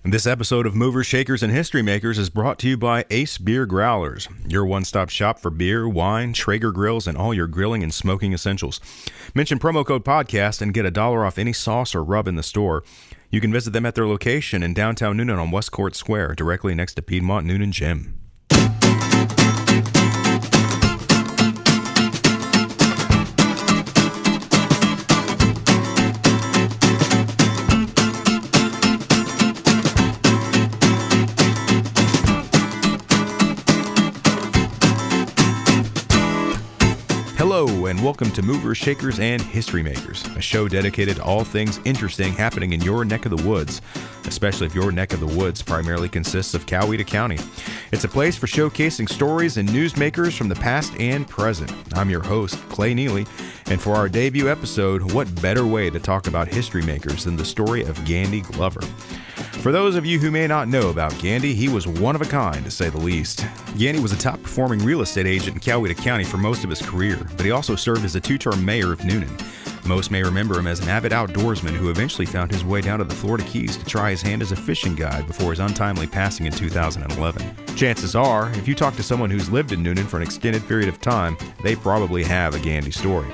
This episode of Movers, Shakers, and History Makers is brought to you by Ace Beer Growlers, your one-stop shop for beer, wine, Traeger grills, and all your grilling and smoking essentials. Mention promo code PODCAST and get $1 off any sauce or rub in the store. You can visit them at their location in downtown Newnan on West Court Square, directly next to Piedmont Newnan Gym. Hello, and welcome to Movers, Shakers, and History Makers, a show dedicated to all things interesting happening in your neck of the woods, especially if your neck of the woods primarily consists of Coweta County. It's a place for showcasing stories and newsmakers from the past and present. I'm your host, Clay Neely, and for our debut episode, what better way to talk about history makers than the story of Gandy Glover? For those of you who may not know about Gandy, he was one of a kind, to say the least. Gandy was a top-performing real estate agent in Coweta County for most of his career, but he also served as a two-term mayor of Newnan. Most may remember him as an avid outdoorsman who eventually found his way down to the Florida Keys to try his hand as a fishing guide before his untimely passing in 2011. Chances are, if you talk to someone who's lived in Newnan for an extended period of time, they probably have a Gandy story.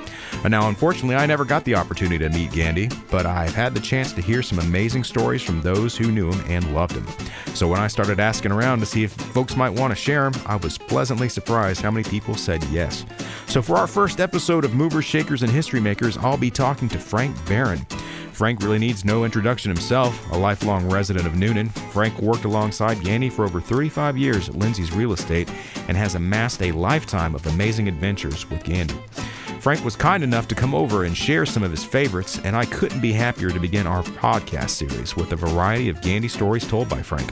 Now, unfortunately, I never got the opportunity to meet Gandy, but I've had the chance to hear some amazing stories from those who knew him and loved him. So when I started asking around to see if folks might want to share him, I was pleasantly surprised how many people said yes. So for our first episode of Movers, Shakers, and History Makers, I'll be talking to Frank Barron. Frank really needs no introduction himself. A lifelong resident of Newnan, Frank worked alongside Gandy for over 35 years at Lindsay's Real Estate and has amassed a lifetime of amazing adventures with Gandy. Frank was kind enough to come over and share some of his favorites, and I couldn't be happier to begin our podcast series with a variety of Gandy stories told by Frank.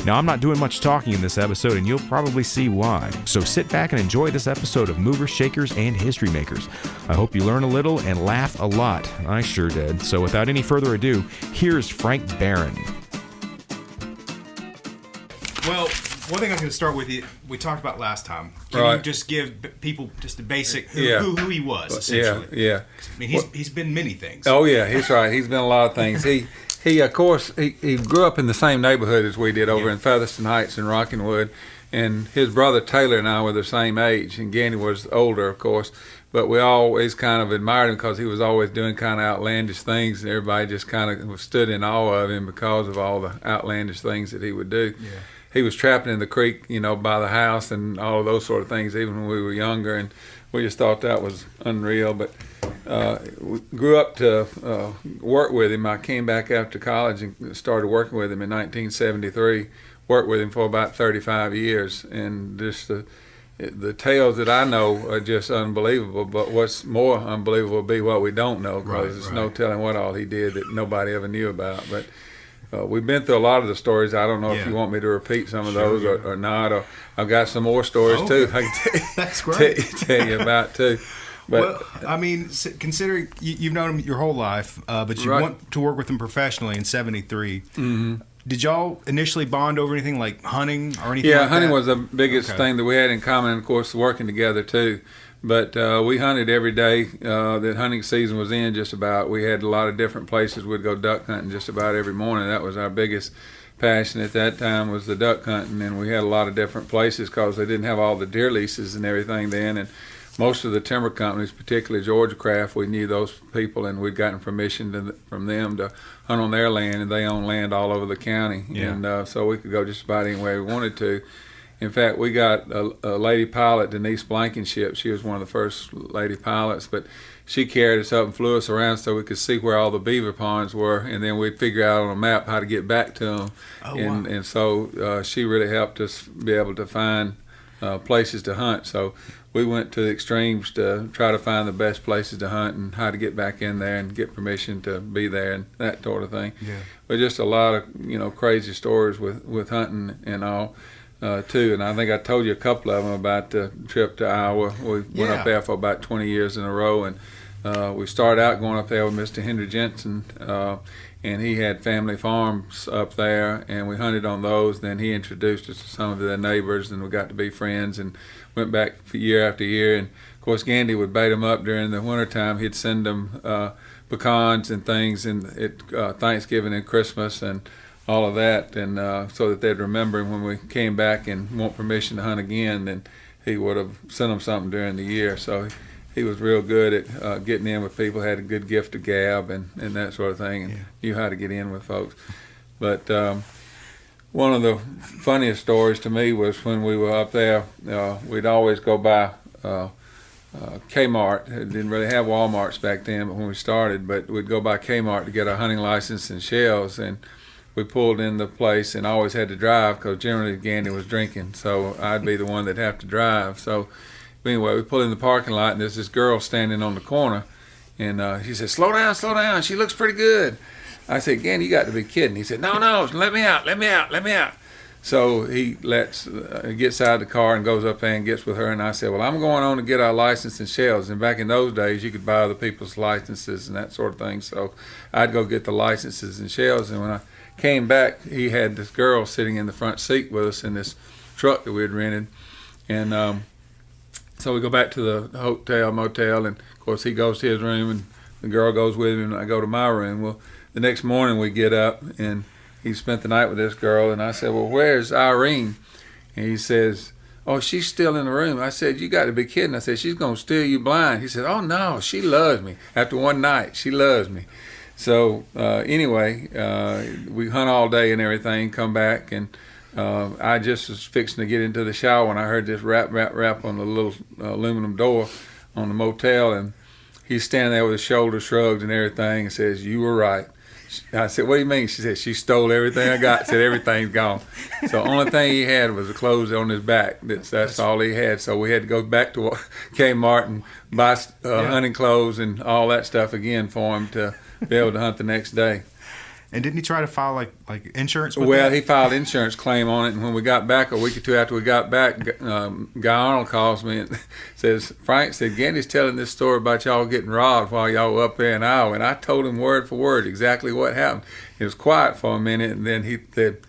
Now, I'm not doing much talking in this episode, and you'll probably see why. So sit back and enjoy this episode of Movers, Shakers, and History Makers. I hope you learn a little and laugh a lot. I sure did. So without any further ado, here's Frank Barron. Well, one thing I'm going to start with, we talked about last time. Can you just give people just a basic who he was, essentially? Yeah. I mean, he's been many things. Oh, yeah, he's right. He's been a lot of things. He of course, he grew up in the same neighborhood as we did over in Featherston Heights and Rockinwood, and his brother Taylor and I were the same age, and Gandy was older, of course, but we always kind of admired him because he was always doing kind of outlandish things, and everybody just kind of stood in awe of him because of all the outlandish things that he would do. Yeah. He was trapping in the creek, by the house and all of those sort of things, even when we were younger, and we just thought that was unreal. But we grew up to work with him. I came back after college and started working with him in 1973, worked with him for about 35 years, and just the tales that I know are just unbelievable, but what's more unbelievable would be what we don't know, because there's no telling what all he did that nobody ever knew about. But we've been through a lot of the stories. I don't know if you want me to repeat some of those or not. Or I've got some more stories too. I can That's great. tell you about too. But, well, I mean, considering you've known him your whole life, but you went to work with him professionally in '73. Mm-hmm. Did y'all initially bond over anything like hunting or anything? Yeah, like hunting that? was the biggest thing that we had in common, and of course, working together too. But we hunted every day that hunting season was in, just about. We had a lot of different places. We'd go duck hunting just about every morning. That was our biggest passion at that time, was the duck hunting. And we had a lot of different places because they didn't have all the deer leases and everything then. And most of the timber companies, particularly Georgia Craft, we knew those people, and we'd gotten permission from them to hunt on their land, and they own land all over the county. Yeah. And so we could go just about anywhere we wanted to. In fact, we got a lady pilot, Denise Blankenship. She was one of the first lady pilots, but she carried us up and flew us around so we could see where all the beaver ponds were, and then we'd figure out on a map how to get back to them. And so she really helped us be able to find places to hunt. So we went to the extremes to try to find the best places to hunt and how to get back in there and get permission to be there and that sort of thing. Yeah. But just a lot of crazy stories with hunting and all. Too, and I think I told you a couple of them about the trip to Iowa. We went up there for about 20 years in a row, and we started out going up there with Mr. Henry Jensen, and he had family farms up there, and we hunted on those. Then he introduced us to some of their neighbors, and we got to be friends and went back for year after year. And of course, Gandy would bait them up during the wintertime. He'd send them pecans and things at Thanksgiving and Christmas and all of that, and so that they'd remember him when we came back and want permission to hunt again. Then he would have sent them something during the year. So he was real good at getting in with people, had a good gift of gab and that sort of thing, and knew how to get in with folks. But one of the funniest stories to me was when we were up there, we'd always go by Kmart. It didn't really have Walmarts back then, but when we started, but we'd go by Kmart to get our hunting license and shells, and we pulled in the place and always had to drive because generally Gandy was drinking, so I'd be the one that'd have to drive. So anyway, we pull in the parking lot, and there's this girl standing on the corner, and she said, slow down, she looks pretty good. I said, Gandy, you got to be kidding. He said, no, let me out. So he gets out of the car and goes up there and gets with her, and I said, well, I'm going on to get our license and shells. And back in those days, you could buy other people's licenses and that sort of thing. So I'd go get the licenses and shells, and when I came back, he had this girl sitting in the front seat with us in this truck that we had rented. And so we go back to the motel, and of course he goes to his room, and the girl goes with him, and I go to my room. Well, the next morning we get up, and he spent the night with this girl, and I said, well, where's Irene? And he says, oh, she's still in the room. I said, you got to be kidding. I said, she's going to steal you blind. He said, oh, no, she loves me. After one night, she loves me. So anyway, we hunt all day and everything, come back, and I just was fixing to get into the shower when I heard this rap on the little aluminum door on the motel, and he's standing there with his shoulders shrugged and everything and says, you were right. I said, what do you mean? She said, she stole everything I got. Said, everything's gone. So the only thing he had was the clothes on his back. That's all he had. So we had to go back to Kmart and buy hunting clothes and all that stuff again for him to be able to hunt the next day. And didn't he try to file like insurance with Well, that? he filed insurance claim on it, and when we got back, a week or two after we got back, Guy Arnold calls me and says, Frank said, Gandy's telling this story about y'all getting robbed while y'all were up there in Iowa, and I told him word for word exactly what happened. He was quiet for a minute, and then he said,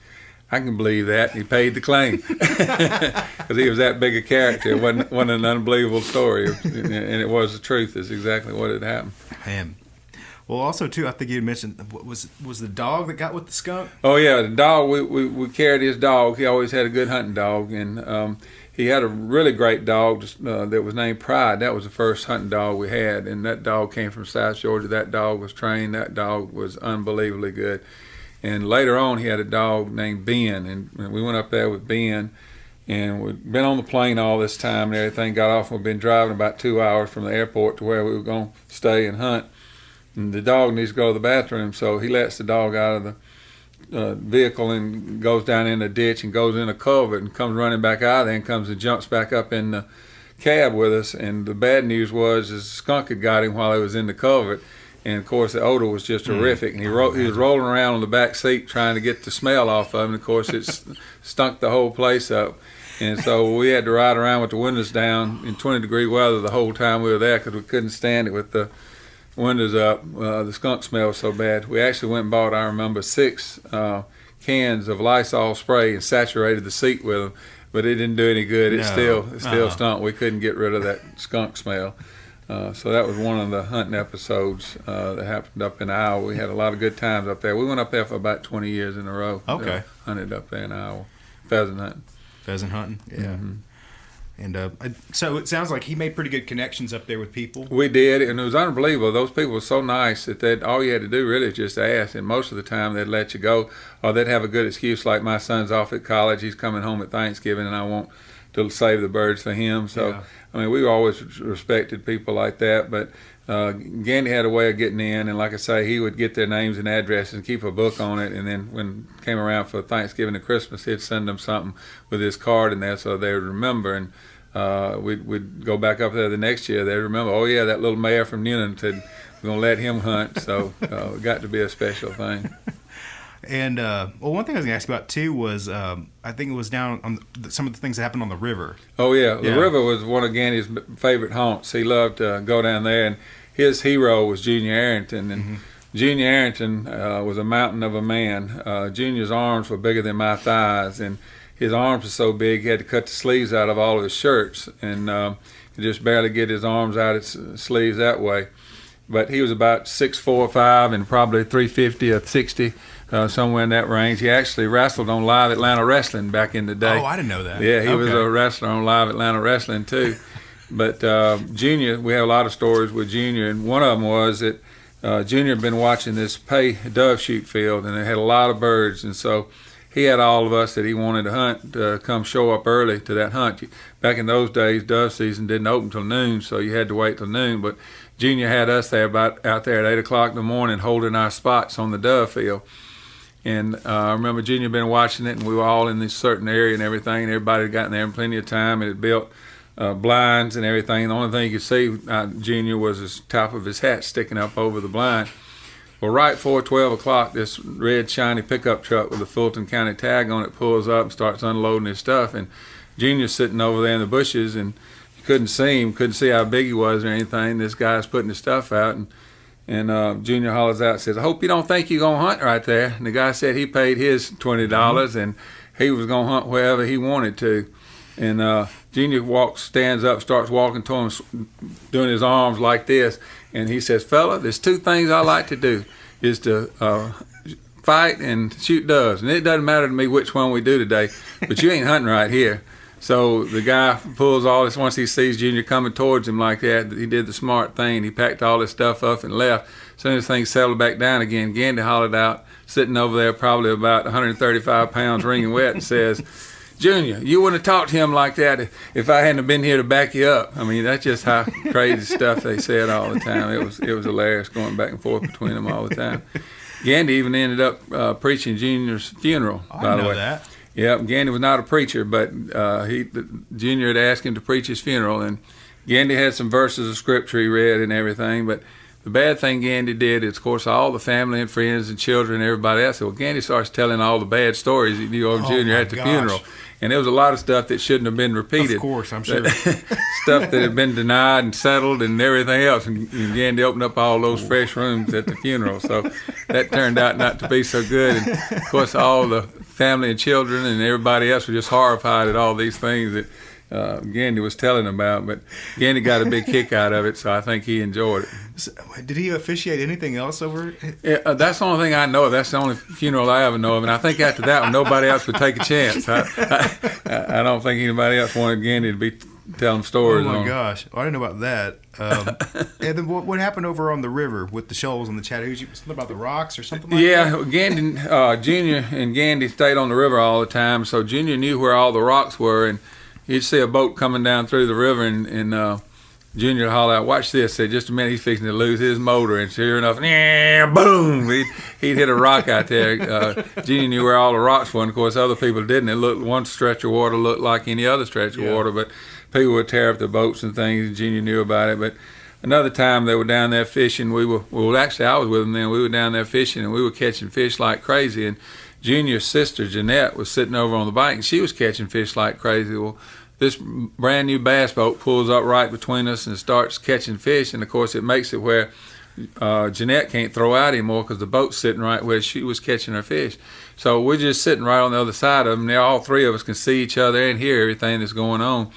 I can believe that, and he paid the claim. Because he was that big a character. It wasn't an unbelievable story, and it was the truth. It's exactly what had happened. Man. Well, also too, I think you mentioned was the dog that got with the skunk. Oh yeah, the dog. We carried his dog. He always had a good hunting dog, and he had a really great dog that was named Pride. That was the first hunting dog we had, and that dog came from South Georgia. That dog was trained. That dog was unbelievably good. And later on, he had a dog named Ben, and we went up there with Ben, and we'd been on the plane all this time and everything. Got off, and we'd been driving about 2 hours from the airport to where we were going to stay and hunt. And the dog needs to go to the bathroom, so he lets the dog out of the vehicle and goes down in the ditch and goes in a culvert and comes running back out of there and comes and jumps back up in the cab with us. And the bad news was the skunk had got him while he was in the culvert, and of course the odor was just horrific. And he was rolling around on the back seat trying to get the smell off of him. And of course it stunk the whole place up. And so we had to ride around with the windows down in 20-degree weather the whole time we were there because we couldn't stand it with the windows up. The skunk smell was so bad. We actually went and bought, I remember, 6 cans of Lysol spray and saturated the seat with them, but it didn't do any good. It still stunk. We couldn't get rid of that skunk smell. So that was one of the hunting episodes that happened up in Iowa. We had a lot of good times up there. We went up there for about 20 years in a row. Okay. Hunted up there in Iowa. Pheasant hunting. Pheasant hunting? Yeah. Mm-hmm. And so it sounds like he made pretty good connections up there with people. We did, and it was unbelievable. Those people were so nice that all you had to do really is just ask, and most of the time they'd let you go, or they'd have a good excuse like my son's off at college, he's coming home at Thanksgiving, and I want to save the birds for him. So, yeah. I mean, we always respected people like that, but Gandy had a way of getting in, and like I say, he would get their names and addresses and keep a book on it, and then when it came around for Thanksgiving and Christmas, he'd send them something with his card in there so they would remember. And we'd go back up there the next year. They'd remember, oh yeah, that little mayor from Newnan said we're gonna let him hunt. So it got to be a special thing. And one thing I was gonna ask about too was I think it was down on some of the things that happened on the river. Oh yeah, the river was one of Gandy's favorite haunts. He loved to go down there, and his hero was Junior Arrington. And Junior Arrington was a mountain of a man. Junior's arms were bigger than my thighs, and his arms were so big he had to cut the sleeves out of all of his shirts, and he just barely get his arms out of his sleeves that way. But he was about 6'4", 5", and probably 350 or 60 somewhere in that range. He actually wrestled on Live Atlanta Wrestling back in the day. Oh, I didn't know that. Yeah, he was a wrestler on Live Atlanta Wrestling too. But Junior, we have a lot of stories with Junior, and one of them was that Junior had been watching this pay dove shoot field, and it had a lot of birds, and so he had all of us that he wanted to hunt to come show up early to that hunt. Back in those days, dove season didn't open till noon, so you had to wait till noon. But Junior had us there out there at 8 o'clock in the morning holding our spots on the dove field. And I remember Junior had been watching it, and we were all in this certain area and everything, and everybody had gotten there in plenty of time, and it built blinds and everything. The only thing you could see Junior was the top of his hat sticking up over the blind. Well, right before 12 o'clock, this red shiny pickup truck with a Fulton County tag on it pulls up and starts unloading his stuff, and Junior's sitting over there in the bushes, and you couldn't see him, couldn't see how big he was or anything. This guy's putting his stuff out, and Junior hollers out and says, "I hope you don't think you're going to hunt right there." And the guy said he paid his $20, and he was going to hunt wherever he wanted to. And Junior stands up, starts walking to him, doing his arms like this, and he says, "Fella, there's two things I like to do, is to fight and shoot doves. And it doesn't matter to me which one we do today, but you ain't hunting right here." So the guy pulls all this, once he sees Junior coming towards him like that, he did the smart thing. He packed all his stuff up and left. As soon as things settled back down again, Gandy hollered out, sitting over there probably about 135 pounds wringing wet, and says, "Junior, you wouldn't have talked to him like that if I hadn't been here to back you up." I mean, that's just how crazy stuff they said all the time. It was hilarious going back and forth between them all the time. Gandy even ended up preaching Junior's funeral, by the way. I know that. Yep, Gandy was not a preacher, but Junior had asked him to preach his funeral, and Gandy had some verses of scripture he read and everything, but the bad thing Gandy did is, of course, all the family and friends and children and everybody else. Well, Gandy starts telling all the bad stories he knew of Junior at the funeral. And there was a lot of stuff that shouldn't have been repeated. Of course, I'm sure. Stuff that had been denied and settled and everything else. And Gandy opened up all those fresh rooms at the funeral. So that turned out not to be so good. And, of course, all the family and children and everybody else were just horrified at all these things that Gandy was telling about, but Gandy got a big kick out of it, so I think he enjoyed it. So, did he officiate anything else over? Yeah, that's the only thing I know of. That's the only funeral I ever know of, and I think after that one, nobody else would take a chance. I don't think anybody else wanted Gandy to be telling stories. Oh my gosh, I didn't know about that. And then what happened over on the river with the shoals and the Chattanooga? Something about the rocks or something like that? Yeah, Gandy, Junior and Gandy stayed on the river all the time, so Junior knew where all the rocks were, and you'd see a boat coming down through the river, and Junior would holler out, "Watch this!" Say, "Just a minute, he's fixing to lose his motor." And sure enough, boom! He'd hit a rock out there. Junior knew where all the rocks were, and of course, other people didn't. It looked, one stretch of water looked like any other stretch of water, but people would tear up the boats and things, and Junior knew about it. But another time they were down there fishing. Actually, I was with them then. We were down there fishing, and we were catching fish like crazy. And Junior's sister, Jeanette, was sitting over on the bank, and she was catching fish like crazy. Well, this brand new bass boat pulls up right between us and starts catching fish, and of course it makes it where Jeanette can't throw out anymore because the boat's sitting right where she was catching her fish. So we're just sitting right on the other side of them. Now all three of us can see each other and hear everything that's going on.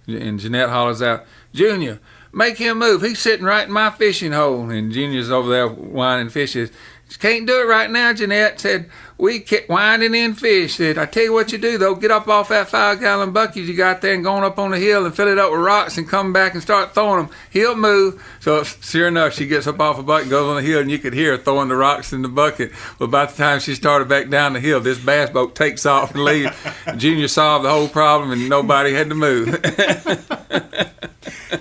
And Jeanette hollers out, "Junior, make him move. He's sitting right in my fishing hole." And Junior's over there whining fishes. "Can't do it right now," Jeanette said. "We kept winding in fish." Said, "I tell you what you do, though. Get up off that 5-gallon bucket you got there and go on up on the hill and fill it up with rocks and come back and start throwing them. He'll move." So sure enough, she gets up off a bucket and goes on the hill, and you could hear her throwing the rocks in the bucket. But by the time she started back down the hill, this bass boat takes off and leaves. Junior solved the whole problem, and nobody had to move.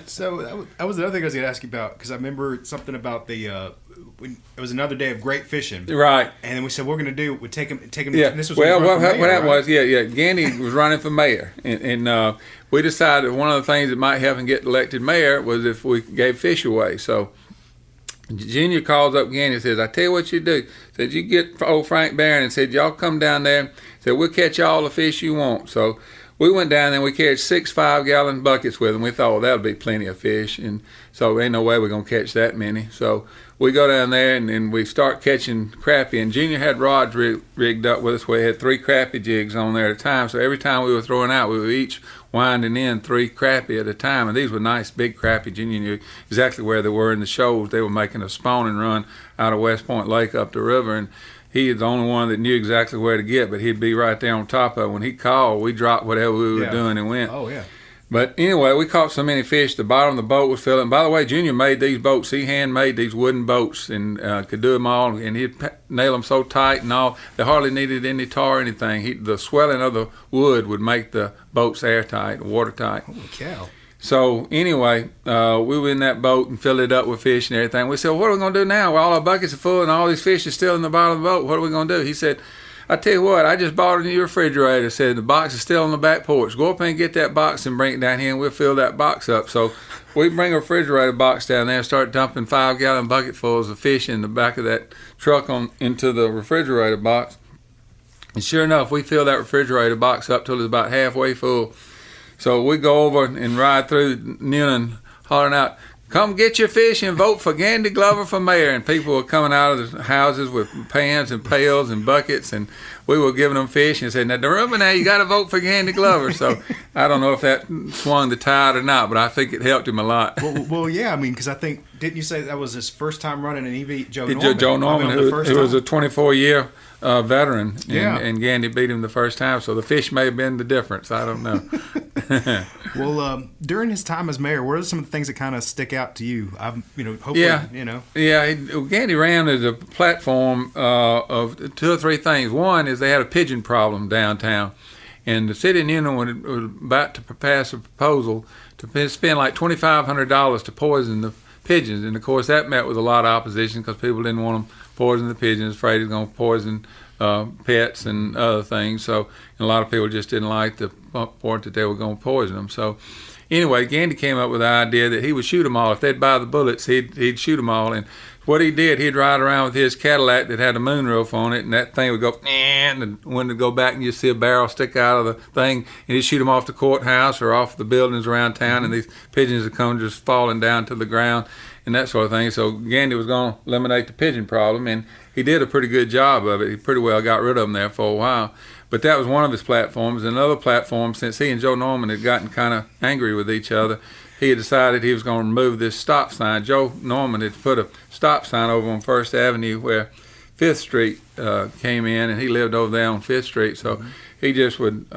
So that was another thing I was going to ask you about, because I remember something about when it was another day of great fishing, right? And then we said we're going to do would take him. Yeah. This was what happened right? was Gandy was running for mayor, and we decided one of the things that might help him get elected mayor was if we gave fish away. So Junior calls up Gandy and says, "I tell you what you do." Said, "You get old Frank Barron and said, y'all come down there. Said, we'll catch all the fish you want." So we went down there and we carried 6 5-gallon buckets with them. We thought, well, that'll be plenty of fish. And so ain't no way we're going to catch that many. So we go down there and we start catching crappie. And Junior had rods rigged up with us where he had 3 crappie jigs on there at a time. So every time we were throwing out, we were each winding in 3 crappie at a time. And these were nice big crappie. Junior knew exactly where they were in the shoals. They were making a spawning run out of West Point Lake up the river. And he is the only one that knew exactly where to get, but he'd be right there on top of it. When he called, we dropped whatever we were doing and went. Oh, yeah. But anyway, we caught so many fish, the bottom of the boat was filling. By the way, Junior made these boats. He handmade these wooden boats and could do them all, and he'd nail them so tight and all. They hardly needed any tar or anything. The swelling of the wood would make the boats airtight, watertight. Holy cow. So anyway, we were in that boat and filled it up with fish and everything. We said, well, what are we going to do now? Well, all our buckets are full and all these fish are still in the bottom of the boat. What are we going to do? He said, I tell you what, I just bought a new refrigerator. Said the box is still on the back porch. Go up and get that box and bring it down here, and we'll fill that box up. So we bring a refrigerator box down there, and start dumping 5-gallon bucketfuls of fish in the back of that truck into the refrigerator box. And sure enough, we fill that refrigerator box up till it's about halfway full. So we go over and ride through Newnan, hollering out, come get your fish and vote for Gandy Glover for mayor. And people were coming out of the houses with pans and pails and buckets, and we were giving them fish and said, now, remember now, you got to vote for Gandy Glover. So I don't know if that swung the tide or not, but I think it helped him a lot. Well, yeah, I mean, because I think, didn't you say that was his first time running an EV? Joe Norman. Joe Norman, who was a 24-year veteran, and Gandy beat him the first time, so the fish may have been the difference. I don't know. Well, during his time as mayor, what are some of the things that kind of stick out to you? Gandy ran as a platform of 2 or 3 things. One is they had a pigeon problem downtown, and the city of Newnan was about to pass a proposal to spend like $2,500 to poison the pigeons, and of course that met with a lot of opposition because people didn't want them poison the pigeons, afraid it was going to poison pets and other things. So and a lot of people just didn't like the part that they were going to poison them. So anyway, Gandy came up with the idea that he would shoot them all. If they'd buy the bullets, he'd shoot them all. And what he did, he'd ride around with his Cadillac that had a moonroof on it, and that thing would go, and the wind would go back, and you'd see a barrel stick out of the thing, and he'd shoot them off the courthouse or off the buildings around town, and these pigeons would come just falling down to the ground and that sort of thing. So Gandy was going to eliminate the pigeon problem, and he did a pretty good job of it. He pretty well got rid of them there for a while. But that was one of his platforms. Another platform, since he and Joe Norman had gotten kind of angry with each other, he had decided he was going to remove this stop sign. Joe Norman had put a stop sign over on First Avenue where 5th Street came in, and he lived over there on 5th Street. So he just would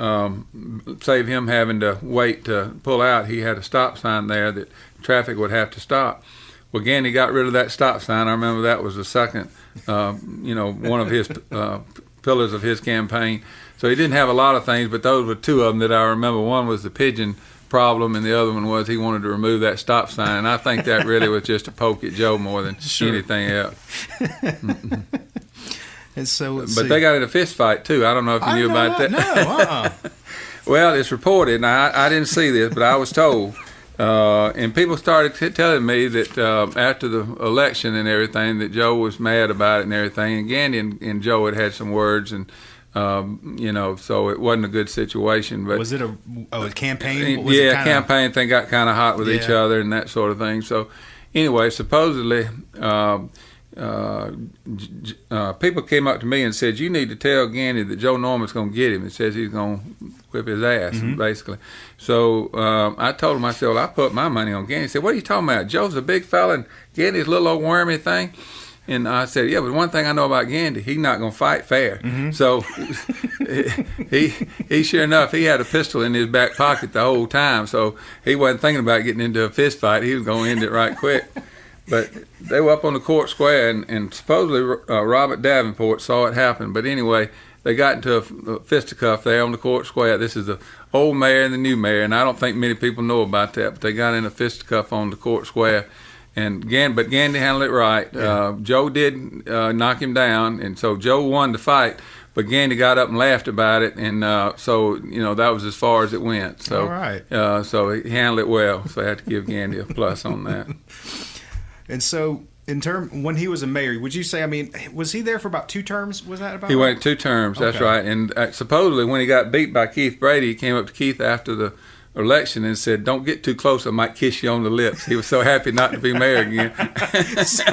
save him having to wait to pull out. He had a stop sign there that traffic would have to stop. Well, Gandy got rid of that stop sign. I remember that was the second, one of his pillars of his campaign. So he didn't have a lot of things, but those were 2 of them that I remember. One was the pigeon problem, and the other one was he wanted to remove that stop sign. And I think that really was just to poke at Joe more than anything else. And so, they got in a fist fight too. I don't know if you knew about that. No. Well, it's reported. Now I didn't see this, but I was told. And people started telling me that after the election and everything, that Joe was mad about it and everything. And Gandy and Joe had some words, and so it wasn't a good situation. But was it a campaign? Campaign thing got kind of hot with each other and that sort of thing. So anyway, supposedly people came up to me and said, you need to tell Gandy that Joe Norman's going to get him. He says he's going to whip his ass, basically. So I told him, I said, well, I put my money on Gandy. He said, what are you talking about? Joe's a big fella and Gandy's a little old wormy thing. And I said, yeah, but one thing I know about Gandy, he's not going to fight fair. So he sure enough, he had a pistol in his back pocket the whole time. So he wasn't thinking about getting into a fist fight. He was going to end it right quick. But they were up on the court square, and supposedly Robert Davenport saw it happen. But anyway, they got into a fisticuff there on the court square. This is the old mayor and the new mayor, and I don't think many people know about that, but they got in a fisticuff on the court square. But Gandy handled it right. Yeah. Joe did knock him down, and so Joe won the fight. But Gandy got up and laughed about it, and so that was as far as it went. So, all right. So he handled it well. So I had to give Gandy a plus on that. And so, when he was a mayor, would you say? I mean, was he there for about 2 terms? Was that about? He went 2 terms. That's right. And supposedly, when he got beat by Keith Brady, he came up to Keith after the election and said, "Don't get too close, I might kiss you on the lips." He was so happy not to be mayor again. So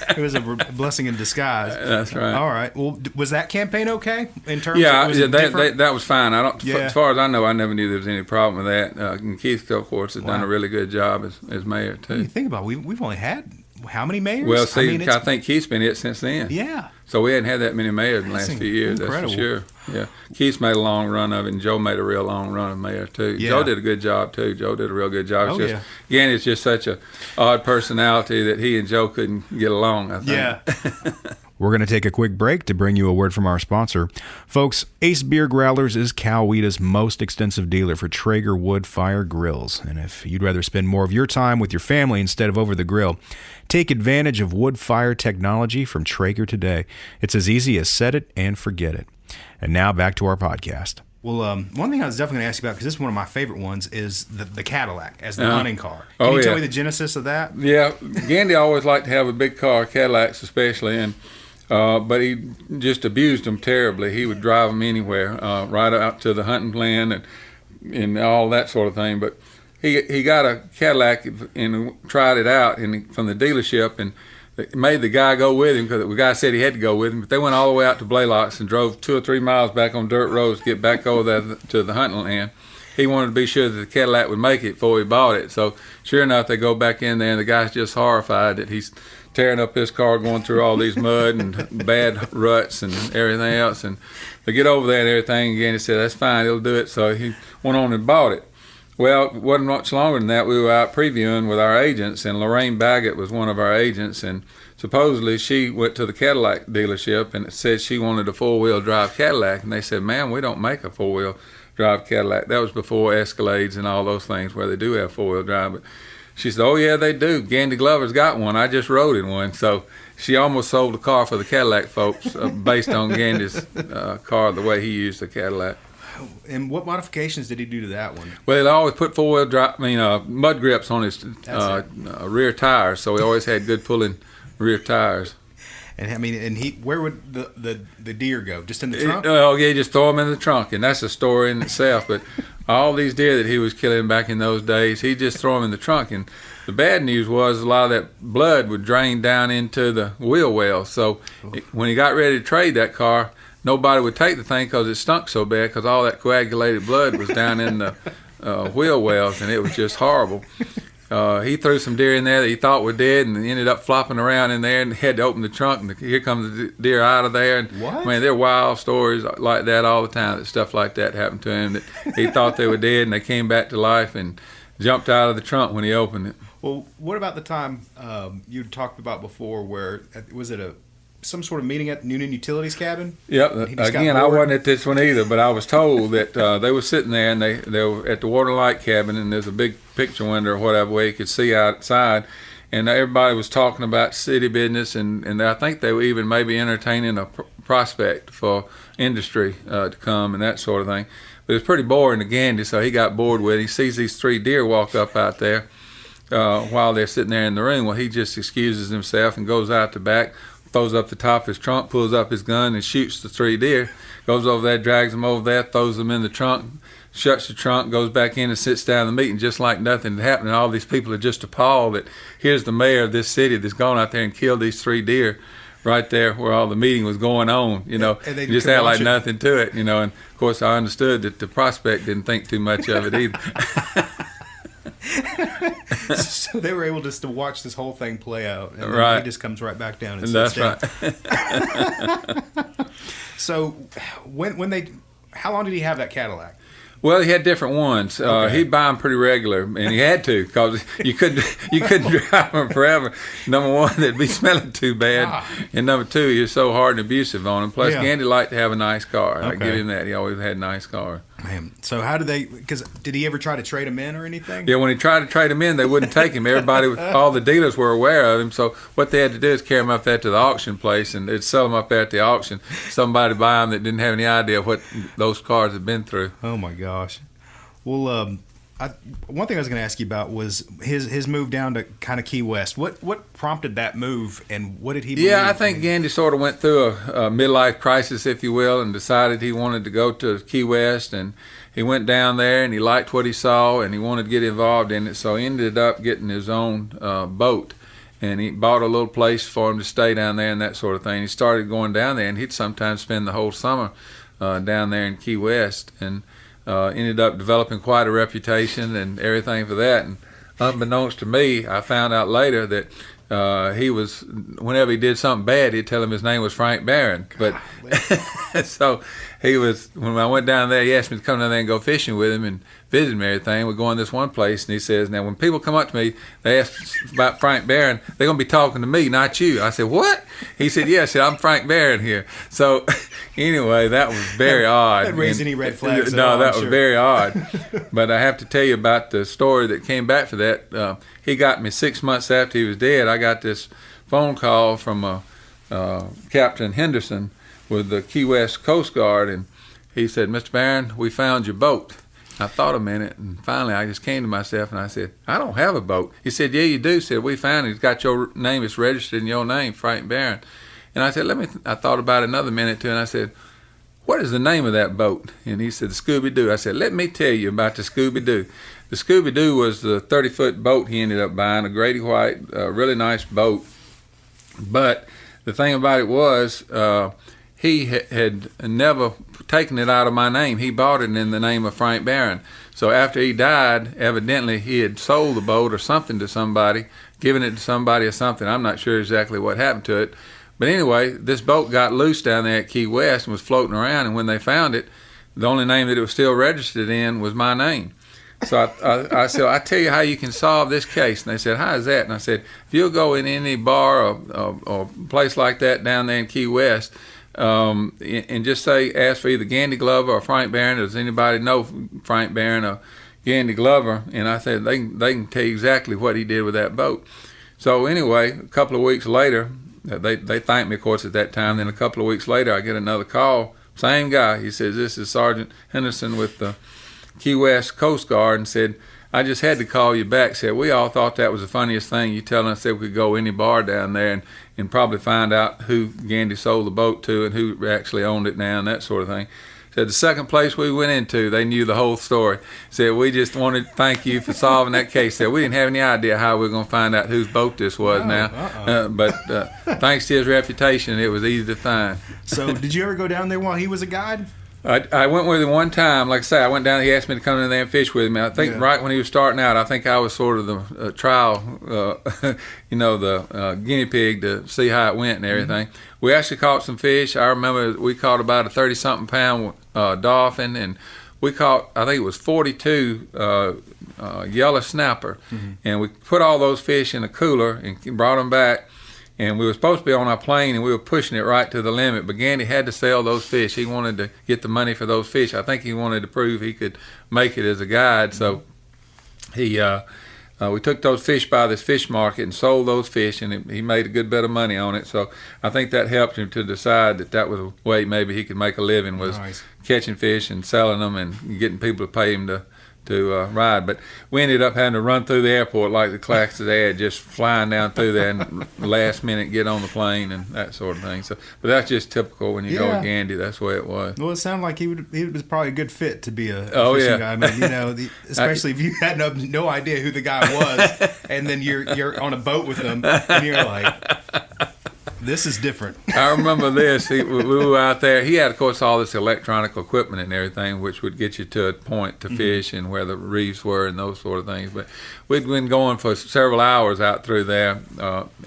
it was a blessing in disguise. That's right. All right. Well, was that campaign okay in terms? Yeah, of, that was fine. As far as I know, I never knew there was any problem with that. And Keith, of course, has done a really good job as mayor too. You think about it, we've only had how many mayors? Well, see, I think Keith's been it since then. Yeah. So we hadn't had that many mayors in the last few years, incredible. That's for sure. Yeah. Keith made a long run of it, and Joe made a real long run of mayor, too. Yeah. Joe did a good job, too. Joe did a real good job. Yeah. It's just such a odd personality that he and Joe couldn't get along, I think. Yeah. We're going to take a quick break to bring you a word from our sponsor. Folks, Ace Beer Growlers is Coweta's most extensive dealer for Traeger wood fire grills. And if you'd rather spend more of your time with your family instead of over the grill, take advantage of wood fire technology from Traeger today. It's as easy as set it and forget it. And now back to our podcast. Well, one thing I was definitely going to ask you about, because this is one of my favorite ones, is the Cadillac as the hunting car. Can you tell me the genesis of that? Yeah, Gandy always liked to have a big car, Cadillacs especially, and but he just abused them terribly. He would drive them anywhere, right out to the hunting land and all that sort of thing. But he got a Cadillac and tried it out from the dealership, and made the guy go with him because the guy said he had to go with him. But they went all the way out to Blaylocks and drove 2 or 3 miles back on dirt roads to get back over there to the hunting land. He wanted to be sure that the Cadillac would make it before he bought it. So sure enough, they go back in there, and the guy's just horrified that he's tearing up his car, going through all these mud and bad ruts and everything else. And they get over there and everything again. He said, that's fine, he'll do it. So he went on and bought it. Well, it wasn't much longer than that. We were out previewing with our agents, and Lorraine Baggett was one of our agents, and supposedly she went to the Cadillac dealership and said she wanted a 4-wheel drive Cadillac, and they said, ma'am, we don't make a 4-wheel drive Cadillac. That was before Escalades and all those things where they do have 4-wheel drive. But she said, oh, yeah, they do. Gandy Glover's got one. I just rode in one. So she almost sold the car for the Cadillac folks based on Gandy's car, the way he used the Cadillac. And what modifications did he do to that one? Well, he always put 4-wheel drive, mud grips on his rear tires, so he always had good pulling rear tires. And I mean, where would the deer go? Just in the trunk? Oh yeah, just throw them in the trunk, and that's a story in itself. But all these deer that he was killing back in those days, he just throw them in the trunk. And the bad news was a lot of that blood would drain down into the wheel well. So when he got ready to trade that car, nobody would take the thing because it stunk so bad because all that coagulated blood was down in the wheel wells, and it was just horrible. He threw some deer in there that he thought were dead, and ended up flopping around in there, and had to open the trunk, and here comes the deer out of there. And what? Man, there are wild stories like that all the time, that stuff like that happened to him, that he thought they were dead, and they came back to life and jumped out of the trunk when he opened it. Well, what about the time you talked about before where, was it some sort of meeting at Newnan Utilities cabin? Yep. Again, I wasn't at this one either, but I was told that they were sitting there, and they were at the water light cabin, and there's a big picture window or whatever where you could see outside, and everybody was talking about city business, and I think they were even maybe entertaining a prospect for industry to come and that sort of thing. But it was pretty boring to Gandy, so he got bored with it. He sees these 3 deer walk up out there while they're sitting there in the room. Well, he just excuses himself and goes out the back, throws up the top of his trunk, pulls up his gun, and shoots the 3 deer. Goes over there, drags them over there, throws them in the trunk, shuts the trunk, goes back in and sits down in the meeting just like nothing had happened. And all these people are just appalled that here's the mayor of this city that's gone out there and killed these 3 deer right there where all the meeting was going on, And they just act like nothing to it, And of course, I understood that the prospect didn't think too much of it either. So they were able just to watch this whole thing play out, and right. he just comes right back down and That's sits down. Right. So how long did he have that Cadillac? Well, he had different ones. Okay. He'd buy them pretty regular, and he had to because you couldn't drive them forever. Number one, they'd be smelling too bad, and number two, he was so hard and abusive on them. Plus, Gandy liked to have a nice car. I give him that. He always had a nice car. Man, so how did they? Because did he ever try to trade them in or anything? Yeah, when he tried to trade them in, they wouldn't take him. All the dealers were aware of him. So what they had to do is carry him up there to the auction place, and they'd sell them up there at the auction. Somebody buy them that didn't have any idea what those cars had been through. Oh my gosh. Well, one thing I was going to ask you about was his move down to kind of Key West. What prompted that move, and what did he believe? Yeah, I think Gandy sort of went through a midlife crisis, if you will, and decided he wanted to go to Key West, and he went down there, and he liked what he saw, and he wanted to get involved in it, so he ended up getting his own boat, and he bought a little place for him to stay down there and that sort of thing. He started going down there, and he'd sometimes spend the whole summer down there in Key West, and ended up developing quite a reputation and everything for that. And unbeknownst to me, I found out later that he was, whenever he did something bad, he'd tell him his name was Frank Barron. But so he was, when I went down there, he asked me to come down there and go fishing with him and visit him and everything. We're going to this one place, and he says, now when people come up to me, they ask about Frank Barron, they're going to be talking to me, not you. I said, what? He said, yeah. I said, I'm Frank Barron here. So anyway, that was very odd. That raised any red flags? No, that was very odd. But I have to tell you about the story that came back for that. He got me 6 months after he was dead. I got this phone call from Captain Henderson with the Key West Coast Guard, and he said, Mr. Barron, we found your boat. I thought a minute, and finally I just came to myself, and I said, I don't have a boat. He said, yeah, you do. He said, we found it. It's got your name. It's registered in your name, Frank Barron. And I said, I thought about it another minute, too, and I said, what is the name of that boat? And he said, the Scooby-Doo. I said, let me tell you about the Scooby-Doo. The Scooby-Doo was the 30-foot boat he ended up buying, a Grady White, really nice boat. But the thing about it was he had never taken it out of my name. He bought it in the name of Frank Barron. So after he died, evidently he had sold the boat or something to somebody, given it to somebody or something. I'm not sure exactly what happened to it. But anyway, this boat got loose down there at Key West and was floating around, and when they found it, the only name that it was still registered in was my name. So I said, I tell you how you can solve this case. And they said, how is that? And I said, if you'll go in any bar or place like that down there in Key West, and just say, ask for either Gandy Glover or Frank Barron. Does anybody know Frank Barron or Gandy Glover? And I said, they can tell you exactly what he did with that boat. So anyway, a couple of weeks later, they thanked me, of course, at that time. Then a couple of weeks later, I get another call. Same guy. He says, this is Sergeant Henderson with the Key West Coast Guard, and said, I just had to call you back. Said, we all thought that was the funniest thing. You telling us that we could go any bar down there and probably find out who Gandy sold the boat to and who actually owned it now and that sort of thing. Said, the second place we went into, they knew the whole story. Said, we just wanted to thank you for solving that case. Said, we didn't have any idea how we were going to find out whose boat this was but thanks to his reputation, it was easy to find. So did you ever go down there while he was a guide? I went with him one time. Like I say, I went down. He asked me to come in there and fish with him. And I think right when he was starting out, I think I was sort of the trial, the guinea pig to see how it went and everything. Mm-hmm. We actually caught some fish. I remember we caught about a 30-something pound dolphin, and we caught, I think it was 42 yellow snapper. Mm-hmm. And we put all those fish in a cooler and brought them back. And we were supposed to be on our plane, and we were pushing it right to the limit. But Gandy had to sell those fish. He wanted to get the money for those fish. I think he wanted to prove he could make it as a guide. So we took those fish by this fish market and sold those fish, and he made a good bit of money on it. So I think that helped him to decide that was a way maybe he could make a living, was catching fish and selling them and getting people to pay him to ride. But we ended up having to run through the airport like the Claxons ad, just flying down through there and last minute get on the plane and that sort of thing. So, but that's just typical when you go with Gandy. That's the way it was. Well, it sounded like he was probably a good fit to be a fishing guy. I mean, especially if you had no idea who the guy was, and then you're on a boat with him, and you're like, this is different. I remember this. We were out there. He had, of course, all this electronic equipment and everything, which would get you to a point to fish and where the reefs were and those sort of things. But we'd been going for several hours out through there,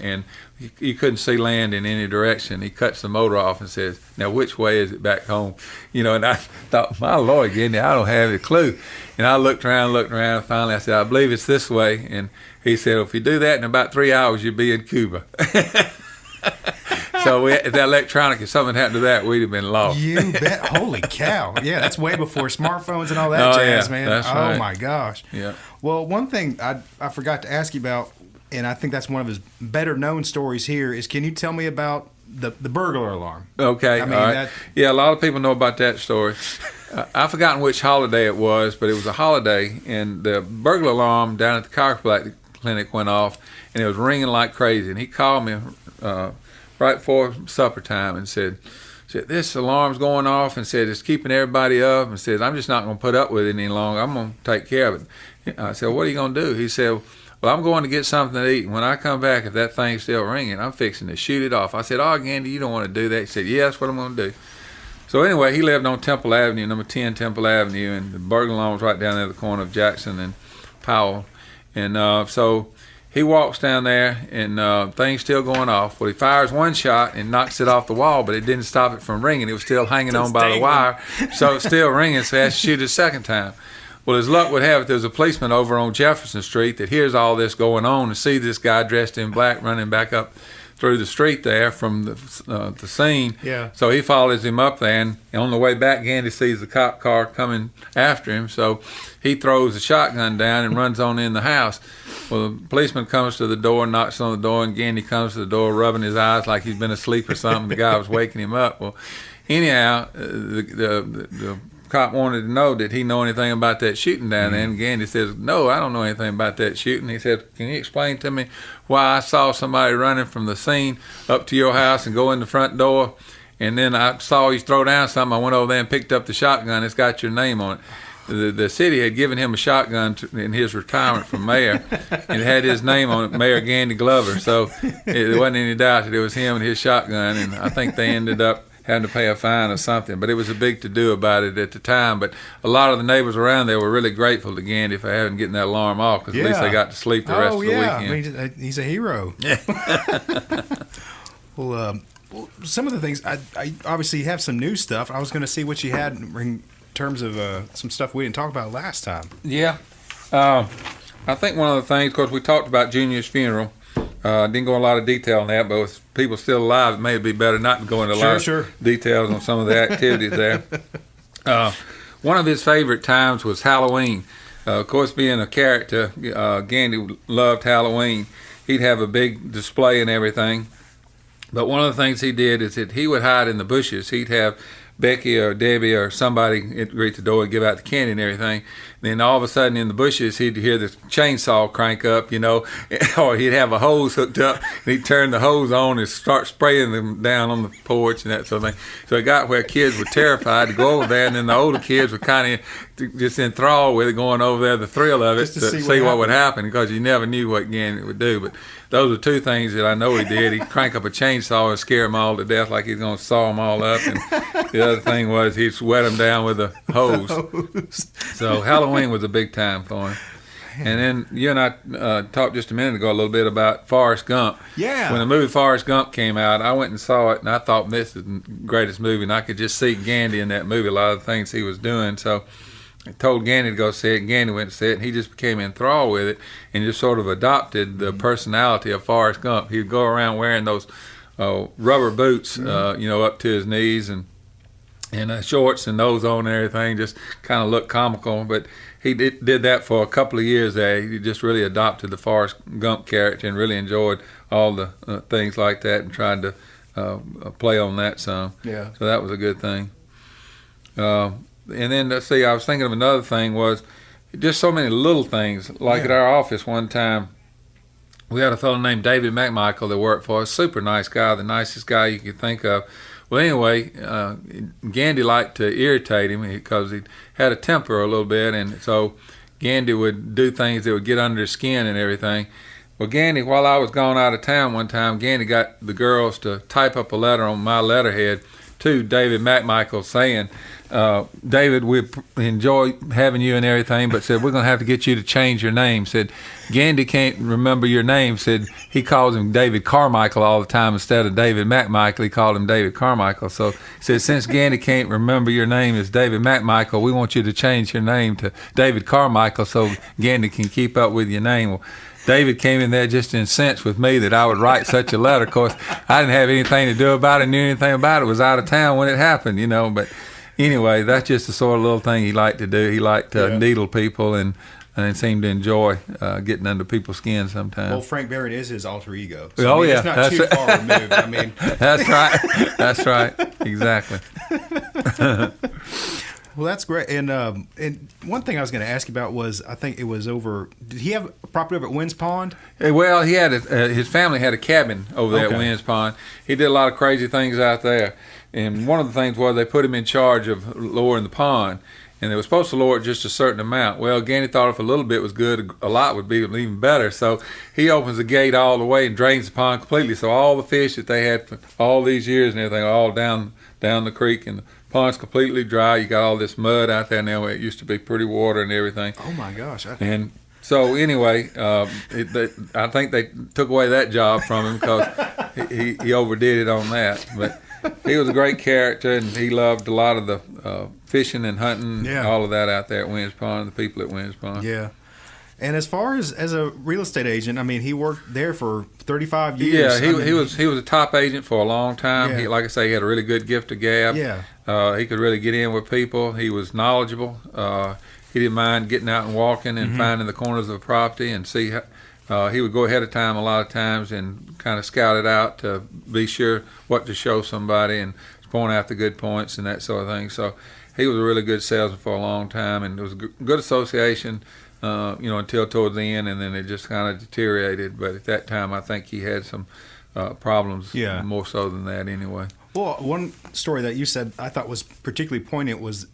and you couldn't see land in any direction. He cuts the motor off and says, now, which way is it back home? And I thought, my Lord, Gandy, I don't have a clue. And I looked around, and finally I said, I believe it's this way. And he said, well, if you do that in about 3 hours, you'll be in Cuba. So that electronic, if something happened to that, we'd have been lost. You bet. Holy cow. Yeah, that's way before smartphones and all that jazz, man. That's right. Oh, my gosh. Yeah. Well, one thing I forgot to ask you about, and I think that's one of his better-known stories here, is can you tell me about the burglar alarm? Okay, I mean, all right. Yeah, a lot of people know about that story. I've forgotten which holiday it was, but it was a holiday, and the burglar alarm down at the chiropractic clinic went off, and it was ringing like crazy. And he called me right before supper time and said, this alarm's going off, and said it's keeping everybody up, and said, I'm just not going to put up with it any longer. I'm going to take care of it. I said, what are you going to do? He said, well, I'm going to get something to eat, and when I come back, if that thing's still ringing, I'm fixing to shoot it off. I said, oh, Gandy, you don't want to do that. He said, yeah, that's what I'm going to do. So anyway, he lived on Temple Avenue, number 10 Temple Avenue, and the burglar alarm was right down there at the corner of Jackson and Powell. And so he walks down there, and things still going off. Well, he fires one shot and knocks it off the wall, but it didn't stop it from ringing. It was still hanging on by the wire, so it's still ringing, so he has to shoot it a second time. Well, as luck would have it, there's a policeman over on Jefferson Street that hears all this going on and sees this guy dressed in black running back up through the street there from the scene. Yeah. So he follows him up there, and on the way back, Gandy sees the cop car coming after him. So he throws the shotgun down and runs on in the house. Well, the policeman comes to the door, knocks on the door, and Gandy comes to the door, rubbing his eyes like he's been asleep or something. The guy was waking him up. Well, anyhow, the cop wanted to know, did he know anything about that shooting down there? And Gandy says, no, I don't know anything about that shooting. He said, can you explain to me why I saw somebody running from the scene up to your house and go in the front door, and then I saw you throw down something. I went over there and picked up the shotgun. It's got your name on it. The city had given him a shotgun in his retirement from mayor, and it had his name on it, Mayor Gandy Glover. So there wasn't any doubt that it was him and his shotgun, and I think they ended up having to pay a fine or something. But it was a big to-do about it at the time. But a lot of the neighbors around there were really grateful to Gandy for having getting that alarm off, because at least they got to sleep the rest of the weekend. I mean, he's a hero. Well, some of the things, I obviously have some new stuff. I was going to see what you had in terms of some stuff we didn't talk about last time. Yeah. I think one of the things, of course, we talked about Junior's funeral. Didn't go in a lot of detail on that, but with people still alive, it may be better not to go into a lot of details on some of the activities there. One of his favorite times was Halloween. Of course, being a character, Gandy loved Halloween. He'd have a big display and everything. But one of the things he did is that he would hide in the bushes. He'd have Becky or Debbie or somebody greet the door and give out the candy and everything. Then all of a sudden in the bushes, he'd hear the chainsaw crank up, or he'd have a hose hooked up, and he'd turn the hose on and start spraying them down on the porch and that sort of thing. So it got where kids were terrified to go over there, and then the older kids were kind of just enthralled with it, going over there, the thrill of it, to see what would happen, because you never knew what Gandy would do. But those are two things that I know he did. He'd crank up a chainsaw and scare them all to death like he's going to saw them all up. And the other thing was he'd wet them down with a hose. So Halloween was a big time for him. And then you and I talked just a minute ago a little bit about Forrest Gump. Yeah. When the movie Forrest Gump came out, I went and saw it, and I thought this is the greatest movie, and I could just see Gandy in that movie, a lot of the things he was doing. So I told Gandy to go see it, and Gandy went to see it, and he just became enthralled with it and just sort of adopted the personality of Forrest Gump. He'd go around wearing those rubber boots, up to his knees, and shorts and nose on and everything, just kind of looked comical. But he did that for a couple of years there. He just really adopted the Forrest Gump character and really enjoyed all the things like that, and tried to play on that some. Yeah. So that was a good thing. And then, let's see, I was thinking of another thing, was just so many little things. Like at our office one time, we had a fellow named David McMichael that worked for us, super nice guy, the nicest guy you could think of. Well, anyway, Gandy liked to irritate him because he had a temper a little bit, and so Gandy would do things that would get under his skin and everything. Well, Gandy, while I was gone out of town one time, Gandy got the girls to type up a letter on my letterhead to David McMichael saying, David, we enjoy having you and everything, but said, we're going to have to get you to change your name. Said, Gandy can't remember your name. Said, he calls him David Carmichael all the time instead of David McMichael. He called him David Carmichael. So said, since Gandy can't remember your name as David McMichael, we want you to change your name to David Carmichael so Gandy can keep up with your name. Well, David came in there just incensed with me that I would write such a letter. Of course, I didn't have anything to do about it, knew anything about it, was out of town when it happened, but anyway, that's just the sort of little thing he liked to do. He liked to needle people and seemed to enjoy getting under people's skin sometimes. Well, Frank Barron is his alter ego. So, it's not too far removed. I mean, that's right. That's right. Exactly. Well, that's great. And one thing I was going to ask you about was, I think it was over. Did he have a property over at Wynn's Pond? Well, he had his family had a cabin over there at Wynn's Pond. He did a lot of crazy things out there. And one of the things was they put him in charge of lowering the pond, and they were supposed to lower it just a certain amount. Well, Gandy thought if a little bit was good, a lot would be even better. So he opens the gate all the way and drains the pond completely. So all the fish that they had for all these years and everything are all down the creek, and the pond's completely dry. You got all this mud out there now where it used to be pretty water and everything. Oh my gosh! And So anyway, I think they took away that job from him because he overdid it on that. But he was a great character, and he loved a lot of the fishing and hunting, all of that out there at Winds Pond, the people at Winds Pond. Yeah. And as far as a real estate agent, I mean, he worked there for 35 years. Yeah, he was a top agent for a long time. Yeah. He, like I say, he had a really good gift of gab. Yeah. He could really get in with people. He was knowledgeable. He didn't mind getting out and walking and finding the corners of the property and see how. He would go ahead of time a lot of times and kind of scout it out to be sure what to show somebody and point out the good points and that sort of thing. So he was a really good salesman for a long time, and it was a good association. Until towards the end, and then it just kind of deteriorated. But at that time, I think he had some problems, more so than that anyway. Well, one story that you said I thought was particularly poignant was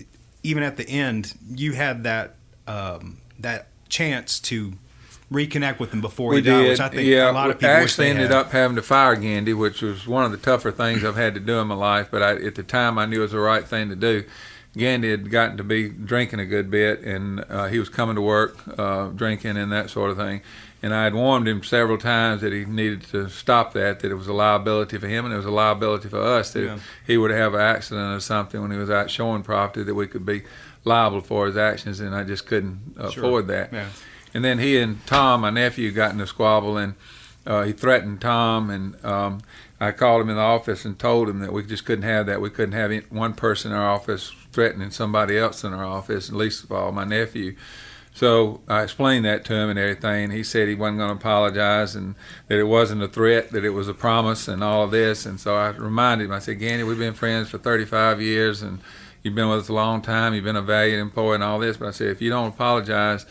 even at the end, you had that chance to reconnect with him before he died, which I think a lot of people actually ended up having to fire Gandy, which was one of the tougher things I've had to do in my life. But at the time, I knew it was the right thing to do. Gandy had gotten to be drinking a good bit, and he was coming to work drinking and that sort of thing. And I had warned him several times that he needed to stop that it was a liability for him and it was a liability for us, that he would have an accident or something when he was out showing property, that we could be liable for his actions, and I just couldn't afford that. Yeah. And then he and Tom, my nephew, got in a squabble, and he threatened Tom, and I called him in the office and told him that we just couldn't have that. We couldn't have one person in our office threatening somebody else in our office, and least of all my nephew. So I explained that to him and everything, and he said he wasn't going to apologize and that it wasn't a threat, that it was a promise and all of this. And so I reminded him, I said, Gandy, we've been friends for 35 years, and you've been with us a long time. You've been a valued employee and all this. But I said, if you don't apologize,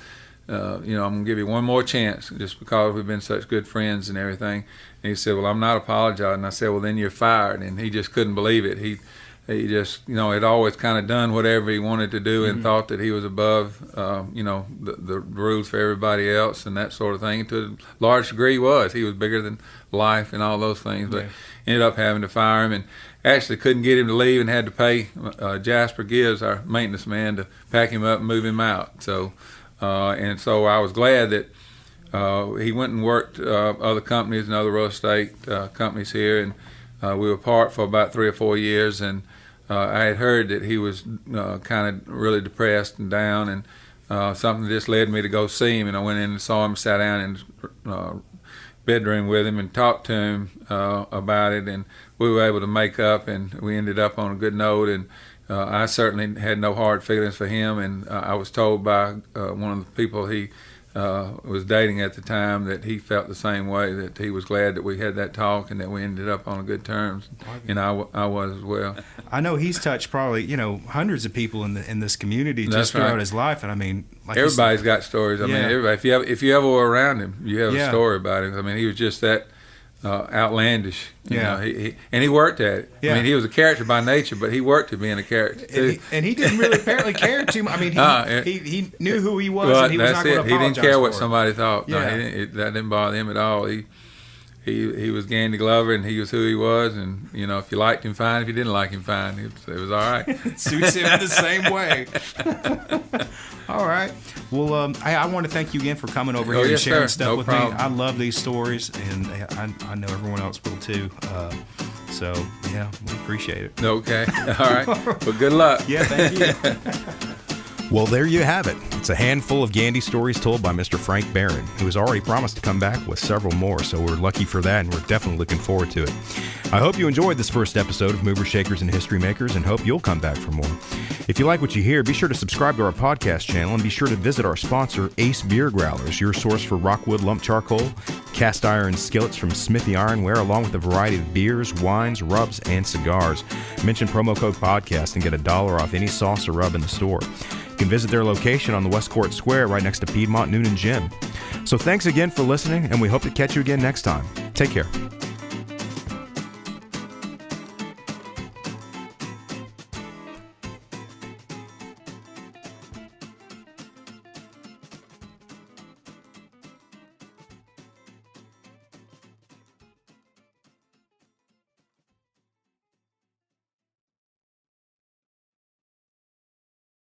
I'm going to give you one more chance, just because we've been such good friends and everything. And he said, well, I'm not apologizing. I said, well, then you're fired. And he just couldn't believe it. He just, had always kind of done whatever he wanted to do and thought that he was above, the rules for everybody else and that sort of thing. To a large degree, he was bigger than life and all those things. But ended up having to fire him, and actually couldn't get him to leave, and had to pay Jasper Gibbs, our maintenance man, to pack him up and move him out. So, and so I was glad that he went and worked other companies and other real estate companies here, and we were apart for about 3 or 4 years, and I had heard that he was kind of really depressed and down, and something just led me to go see him, and I went in and saw him, sat down in his bedroom with him and talked to him about it, and we were able to make up, and we ended up on a good note, and I certainly had no hard feelings for him, and I was told by one of the people he was dating at the time that he felt the same way, that he was glad that we had that talk and that we ended up on good terms, and I was as well. I know he's touched probably hundreds of people in this community just throughout his life, and I mean, like everybody's got stories. I mean, everybody. If you ever were around him, you have a story about him. I mean, he was just that outlandish. You know, he worked at it. I mean, he was a character by nature, but he worked at being a character too. And he didn't really apparently care too much. I mean, he knew who he was, and he was not going to apologize. He didn't care what for somebody thought. No, that didn't bother him at all. He was Gandy Glover, and he was who he was. And if you liked him, fine. If you didn't like him, fine. It was all right. Suits him the same way. All right. Well, I want to thank you again for coming over here and sharing stuff with me. I love these stories, and I know everyone else will too. So, we appreciate it. Okay. All right. Well, good luck. Yeah, thank you. Well, there you have it. It's a handful of Gandy stories told by Mr. Frank Barron, who has already promised to come back with several more, so we're lucky for that, and we're definitely looking forward to it. I hope you enjoyed this first episode of Movers, Shakers, and History Makers, and hope you'll come back for more. If you like what you hear, be sure to subscribe to our podcast channel, and be sure to visit our sponsor, Ace Beer Growlers, your source for Rockwood lump charcoal, cast iron skillets from Smithy Ironware, along with a variety of beers, wines, rubs, and cigars. Mention promo code podcast and get $1 off any sauce or rub in the store. You can visit their location on the West Court Square right next to Piedmont Newnan Gym. So thanks again for listening, and we hope to catch you again next time. Take care.